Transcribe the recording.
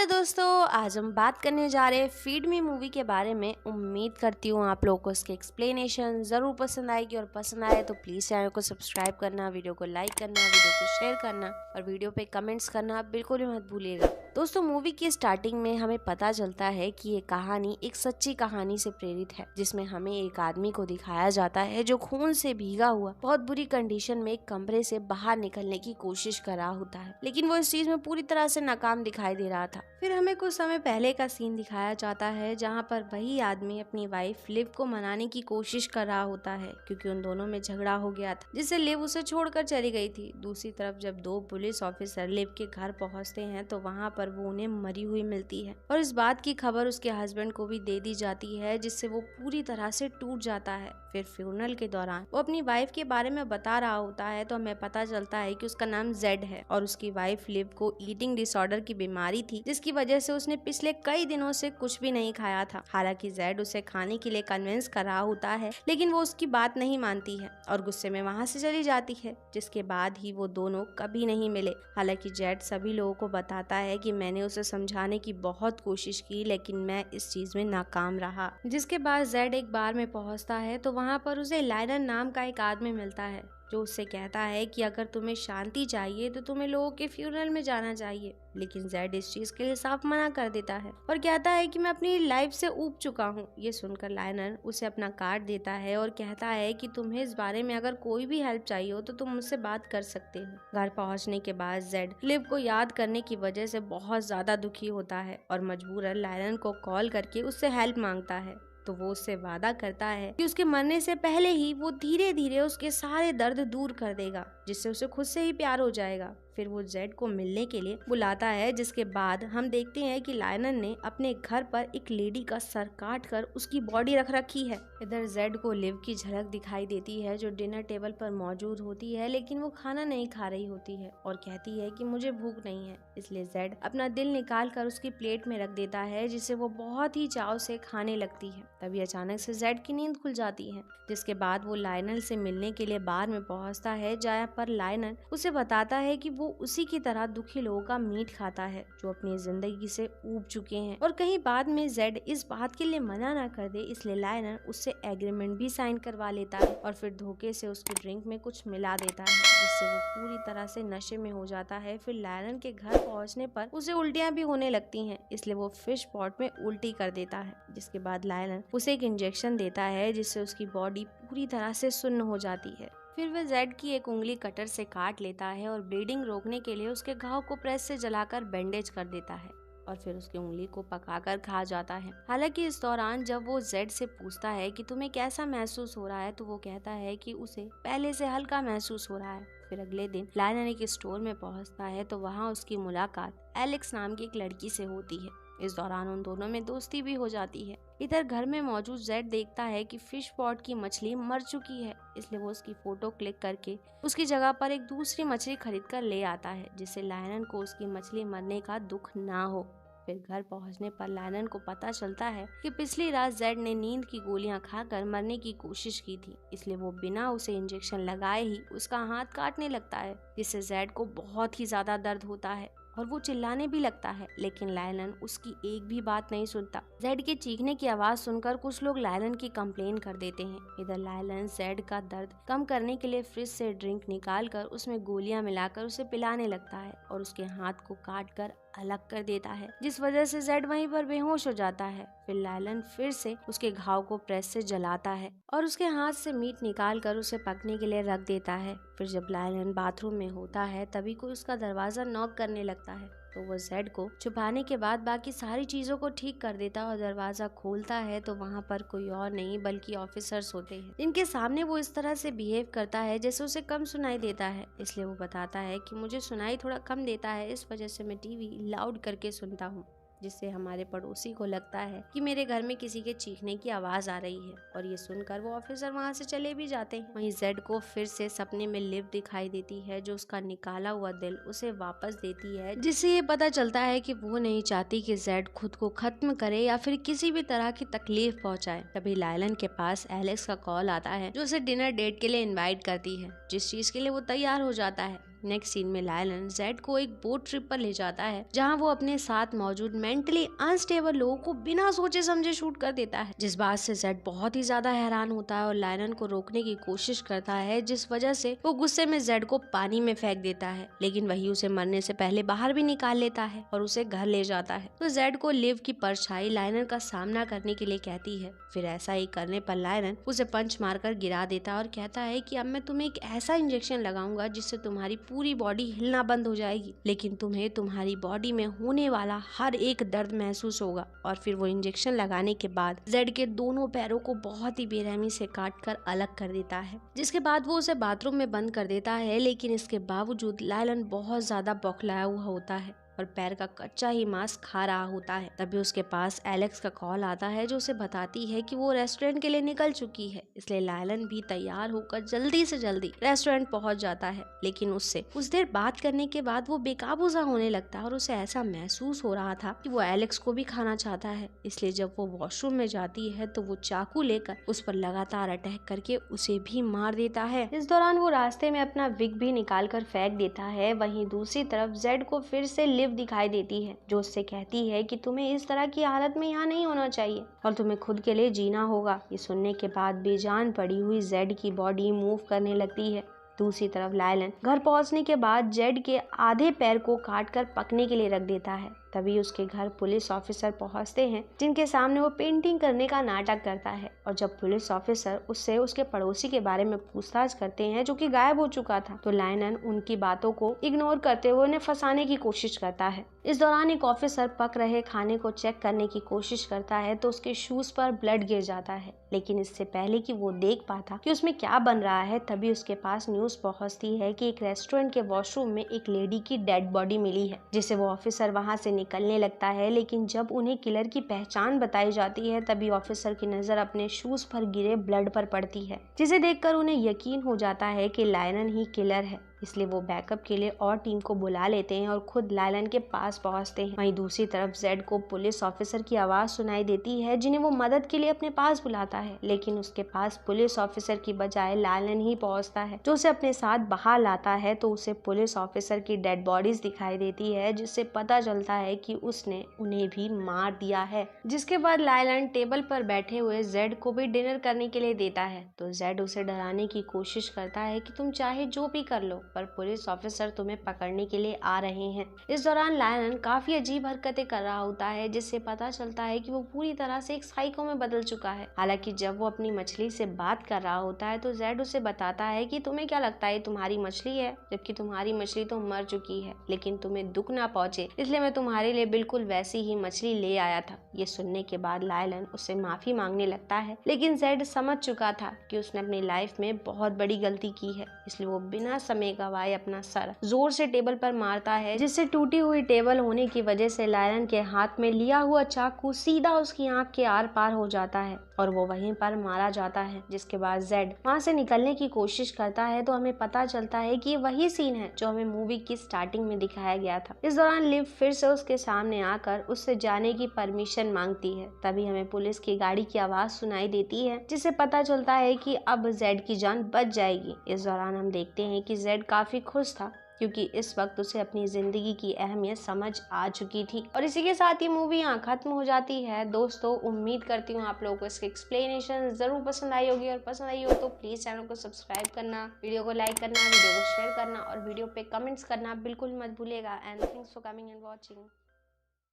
Hello दोस्तों, आज हम बात करने जा रहे हैं फीड मी मूवी के बारे में। उम्मीद करती हूँ आप लोगों को इसकी एक्सप्लेनेशन ज़रूर पसंद आएगी और पसंद आए तो प्लीज़ चैनल को सब्सक्राइब करना, वीडियो को लाइक करना, वीडियो को शेयर करना और वीडियो पे कमेंट्स करना बिल्कुल भी मत भूलिएगा। दोस्तों, मूवी की स्टार्टिंग में हमें पता चलता है कि ये कहानी एक सच्ची कहानी से प्रेरित है, जिसमें हमें एक आदमी को दिखाया जाता है जो खून से भीगा हुआ बहुत बुरी कंडीशन में एक कमरे से बाहर निकलने की कोशिश कर रहा होता है, लेकिन वो इस चीज में पूरी तरह से नाकाम दिखाई दे रहा था। फिर हमें कुछ समय पहले का सीन दिखाया जाता है जहाँ पर वही आदमी अपनी वाइफ लिव को मनाने की कोशिश कर रहा होता है, क्योंकि उन दोनों में झगड़ा हो गया था जिससे लिव उसे छोड़कर चली गई थी। दूसरी तरफ जब दो पुलिस ऑफिसर लिव के घर पहुँचते हैं तो वहाँ पर वो उन्हें मरी हुई मिलती है और इस बात की खबर उसके हस्बैंड को भी दे दी जाती है, जिससे वो पूरी तरह से टूट जाता है। फिर फ्यूनरल के दौरान वो अपनी वाइफ के बारे में बता रहा होता है तो हमें पता चलता है कि उसका नाम जेड है और उसकी वाइफ लिव को ईटिंग डिसऑर्डर की बीमारी थी, जिसकी वजह से उसने पिछले कई दिनों से कुछ भी नहीं खाया था। हालांकि जेड उसे खाने के लिए कन्विंस कर रहा होता है, लेकिन वो उसकी बात नहीं मानती है और गुस्से में वहाँ से चली जाती है, जिसके बाद ही वो दोनों कभी नहीं मिले। हालांकि जेड सभी लोगों को बताता है कि मैंने उसे समझाने की बहुत कोशिश की, लेकिन मैं इस चीज में नाकाम रहा। जिसके बाद जेड एक बार में पहुंचता है तो वहाँ पर उसे लाइनर नाम का एक आदमी मिलता है जो उससे कहता है कि अगर तुम्हें शांति चाहिए तो तुम्हें लोगों के फ्यूनरल में जाना चाहिए। लेकिन जेड इस चीज के लिए साफ मना कर देता है और कहता है कि मैं अपनी लाइफ से ऊब चुका हूँ। ये सुनकर लाइनर उसे अपना कार्ड देता है और कहता है कि तुम्हें इस बारे में अगर कोई भी हेल्प चाहिए हो तो तुम मुझसे बात कर सकते हो। घर पहुँचने के बाद जेड लिव को याद करने की वजह से बहुत ज्यादा दुखी होता है और मजबूरन लाइनर को कॉल करके उससे हेल्प मांगता है। तो वो उससे वादा करता है कि उसके मरने से पहले ही वो धीरे धीरे उसके सारे दर्द दूर कर देगा, जिससे उसे खुद से ही प्यार हो जाएगा। फिर वो जेड को मिलने के लिए बुलाता है, जिसके बाद हम देखते हैं कि लायनर ने अपने घर पर एक लेडी का सर काट कर उसकी बॉडी रख रखी है। इधर जेड को लिव की झलक दिखाई देती है जो डिनर टेबल पर मौजूद होती है, लेकिन वो खाना नहीं खा रही होती है और कहती है कि मुझे भूख नहीं है। इसलिए जेड अपना दिल निकाल कर उसकी प्लेट में रख देता है, जिसे वो बहुत ही चाव से खाने लगती है। तभी अचानक से जेड की नींद खुल जाती है, जिसके बाद वो लायनर से मिलने के लिए बार में पहुंचता है, जहाँ पर लायनर उसे बताता है कि वो उसी की तरह दुखी लोगों का मीट खाता है जो अपनी जिंदगी से ऊब चुके हैं। और कहीं बाद में जेड इस बात के लिए मना ना कर दे, इसलिए लायनर उससे एग्रीमेंट भी साइन करवा लेता है और फिर धोखे से उसकी ड्रिंक में कुछ मिला देता है, जिससे वो पूरी तरह से नशे में हो जाता है। फिर लायनर के घर पहुंचने पर उसे उल्टियां भी होने लगती हैं, इसलिए वो फिश पॉट में उल्टी कर देता है। जिसके बाद लायनर उसे एक इंजेक्शन देता है, जिससे उसकी बॉडी पूरी तरह से सुन्न हो जाती है। फिर वह जेड की एक उंगली कटर से काट लेता है और ब्लीडिंग रोकने के लिए उसके घाव को प्रेस से जलाकर बैंडेज कर देता है और फिर उसकी उंगली को पकाकर खा जाता है। हालांकि इस दौरान जब वो जेड से पूछता है कि तुम्हें कैसा महसूस हो रहा है, तो वो कहता है कि उसे पहले से हल्का महसूस हो रहा है। फिर अगले दिन लायनर एक स्टोर में पहुंचता है तो वहाँ उसकी मुलाकात एलेक्स नाम की एक लड़की से होती है। इस दौरान उन दोनों में दोस्ती भी हो जाती है। इधर घर में मौजूद जेड देखता है कि फिश पॉट की मछली मर चुकी है, इसलिए वो उसकी फोटो क्लिक करके उसकी जगह पर एक दूसरी मछली खरीद कर ले आता है, जिससे लायनर को उसकी मछली मरने का दुख ना हो। फिर घर पहुंचने पर लायनर को पता चलता है कि पिछली रात जेड ने नींद की गोलियां खाकर मरने की कोशिश की थी, इसलिए वो बिना उसे इंजेक्शन लगाए ही उसका हाथ काटने लगता है, जिससे जेड को बहुत ही ज्यादा दर्द होता है और वो चिल्लाने भी लगता है, लेकिन लायनर उसकी एक भी बात नहीं सुनता। जेड के चीखने की आवाज सुनकर कुछ लोग लायनर की कंप्लेन कर देते हैं। इधर लायनर जेड का दर्द कम करने के लिए फ्रिज से ड्रिंक निकालकर उसमें गोलियां मिलाकर उसे पिलाने लगता है और उसके हाथ को काट कर अलग कर देता है, जिस वजह से जेड वहीं पर बेहोश हो जाता है। फिर लायनर फिर से उसके घाव को प्रेस से जलाता है और उसके हाथ से मीट निकाल कर उसे पकने के लिए रख देता है। फिर जब लायनर बाथरूम में होता है तभी कोई उसका दरवाजा नॉक करने लगता है, तो वो जेड को छुपाने के बाद बाकी सारी चीजों को ठीक कर देता और दरवाजा खोलता है तो वहाँ पर कोई और नहीं बल्कि ऑफिसर्स होते हैं, जिनके सामने वो इस तरह से बिहेव करता है जैसे उसे कम सुनाई देता है। इसलिए वो बताता है कि मुझे सुनाई थोड़ा कम देता है, इस वजह से मैं टीवी लाउड करके सुनता हूँ, जिससे हमारे पड़ोसी को लगता है कि मेरे घर में किसी के चीखने की आवाज आ रही है और ये सुनकर वो ऑफिसर वहाँ से चले भी जाते हैं। वहीं जेड को फिर से सपने में लिव दिखाई देती है जो उसका निकाला हुआ दिल उसे वापस देती है, जिससे ये पता चलता है कि वो नहीं चाहती कि जेड खुद को खत्म करे या फिर किसी भी तरह की तकलीफ पहुंचाए। तभी लायनर के पास एलेक्स का कॉल आता है जो उसे डिनर डेट के लिए इनवाइट करती है, जिस चीज के लिए वो तैयार हो जाता है। नेक्स्ट सीन में लायलन जेड को एक बोट ट्रिप पर ले जाता है जहाँ वो अपने साथ मौजूद मेंटली अनस्टेबल लोगों को बिना सोचे समझे शूट कर देता है, जिस बात से जेड बहुत ही ज्यादा हैरान होता है और लायलन को रोकने की कोशिश करता है, जिस वजह से वो गुस्से में जेड को पानी में फेंक देता है, लेकिन वही उसे मरने से पहले बाहर भी निकाल लेता है और उसे घर ले जाता है। तो जेड को लिव की परछाई लायलन का सामना करने के लिए कहती है। फिर ऐसा ही करने पर लायलन उसे पंच मारकर गिरा देता है और कहता है कि अब मैं तुम्हें एक ऐसा इंजेक्शन लगाऊंगा जिससे तुम्हारी पूरी बॉडी हिलना बंद हो जाएगी, लेकिन तुम्हें तुम्हारी बॉडी में होने वाला हर एक दर्द महसूस होगा। और फिर वो इंजेक्शन लगाने के बाद जेड के दोनों पैरों को बहुत ही बेरहमी से काटकर अलग कर देता है, जिसके बाद वो उसे बाथरूम में बंद कर देता है। लेकिन इसके बावजूद लायलन बहुत ज्यादा बौखलाया हुआ होता है और पैर का कच्चा ही मांस खा रहा होता है। तभी उसके पास एलेक्स का कॉल आता है जो उसे बताती है कि वो रेस्टोरेंट के लिए निकल चुकी है, इसलिए लायलन भी तैयार होकर जल्दी से जल्दी रेस्टोरेंट पहुंच जाता है। लेकिन उससे कुछ देर बात करने के बाद वो बेकाबू सा होने लगता है और उसे ऐसा महसूस हो रहा था कि वो एलेक्स को भी खाना चाहता है, इसलिए जब वो वॉशरूम में जाती है तो वो चाकू लेकर उस पर लगातार अटैक करके उसे भी मार देता है। इस दौरान वो रास्ते में अपना विग भी निकाल कर फेंक देता है। वहीं दूसरी तरफ जेड को फिर से लिव दिखाई देती है जो उससे कहती है कि तुम्हें इस तरह की हालत में यहाँ नहीं होना चाहिए और तुम्हें खुद के लिए जीना होगा। ये सुनने के बाद बेजान पड़ी हुई जेड की बॉडी मूव करने लगती है। दूसरी तरफ लायलन घर पहुंचने के बाद जेड के आधे पैर को काटकर पकने के लिए रख देता है। तभी उसके घर पुलिस ऑफिसर पहुंचते हैं जिनके सामने वो पेंटिंग करने का नाटक करता है। और जब पुलिस ऑफिसर उससे उसके पड़ोसी के बारे में पूछताछ करते हैं जो कि गायब हो चुका था, तो लायलन उनकी बातों को इग्नोर करते हुए उन्हें फंसाने की कोशिश करता है। इस दौरान एक ऑफिसर पक रहे खाने को चेक करने की कोशिश करता है तो उसके शूज पर ब्लड गिर जाता है, लेकिन इससे पहले कि वो देख पाता कि उसमें क्या बन रहा है, तभी उसके पास न्यूज पहुंचती है कि एक रेस्टोरेंट के वॉशरूम में एक लेडी की डेड बॉडी मिली है, जिसे वो ऑफिसर वहां से निकलने लगता है। लेकिन जब उन्हें किलर की पहचान बताई जाती है तभी ऑफिसर की नजर अपने शूज पर गिरे ब्लड पर पड़ती है, जिसे देखकर उन्हें यकीन हो जाता है कि लायलन ही किलर है। इसलिए वो बैकअप के लिए और टीम को बुला लेते हैं और खुद लायलन के पास पहुंचते हैं। वहीं दूसरी तरफ जेड को पुलिस ऑफिसर की आवाज सुनाई देती है जिन्हें वो मदद के लिए अपने पास बुलाता है, लेकिन उसके पास पुलिस ऑफिसर की बजाय लायलन ही पहुंचता है जो उसे अपने साथ बाहर लाता है। तो उसे पुलिस ऑफिसर की डेड बॉडीज दिखाई देती है जिससे पता चलता है कि उसने उन्हें भी मार दिया है। जिसके बाद लायलन टेबल पर बैठे हुए जेड को भी डिनर करने के लिए देता है। तो जेड उसे डराने की कोशिश करता है कि तुम चाहे जो भी कर लो, पर पुलिस ऑफिसर तुम्हें पकड़ने के लिए आ रहे हैं। इस दौरान लायलन काफी अजीब हरकतें कर रहा होता है जिससे पता चलता है कि वो पूरी तरह से एक साइको में बदल चुका है। हालांकि जब वो अपनी मछली से बात कर रहा होता है तो जेड उसे बताता है कि तुम्हें क्या लगता है तुम्हारी मछली है, जबकि तुम्हारी मछली तो मर चुकी है, लेकिन तुम्हें दुख ना पहुंचे इसलिए मैं तुम्हारे लिए बिल्कुल वैसी ही मछली ले आया था। ये सुनने के बाद लायलन उससे माफी मांगने लगता है, लेकिन जेड समझ चुका था कि उसने अपनी लाइफ में बहुत बड़ी गलती की है, इसलिए वो बिना समय गवाए अपना सर जोर से टेबल पर मारता है, जिससे टूटी हुई टेबल होने की वजह से लायलन के हाथ में लिया हुआ चाकू सीधा उसकी आंख के आर पार हो जाता है और वो वहीं पर मारा जाता है। जिसके बाद जेड वहां से निकलने की कोशिश करता है तो हमें पता चलता है कि ये वही सीन है जो हमें मूवी की स्टार्टिंग में दिखाया गया था। इस दौरान लिव फिर से उसके सामने आकर उससे जाने की परमिशन मांगती है। तभी हमें पुलिस की गाड़ी की आवाज सुनाई देती है जिससे पता चलता है कि अब जेड की जान बच जाएगी। इस दौरान हम देखते हैं कि जेड काफी खुश था क्योंकि इस वक्त उसे अपनी जिंदगी की अहमियत समझ आ चुकी थी। और इसी के साथ ये मूवी यहाँ खत्म हो जाती है। दोस्तों उम्मीद करती हूँ आप लोगों को इसकी एक्सप्लेनेशन जरूर पसंद आई होगी, और पसंद आई हो तो प्लीज चैनल को सब्सक्राइब करना, वीडियो को लाइक करना, वीडियो को शेयर करना और वीडियो पे कमेंट्स करना बिल्कुल मत भूलिएगा। And thanks for coming and watching.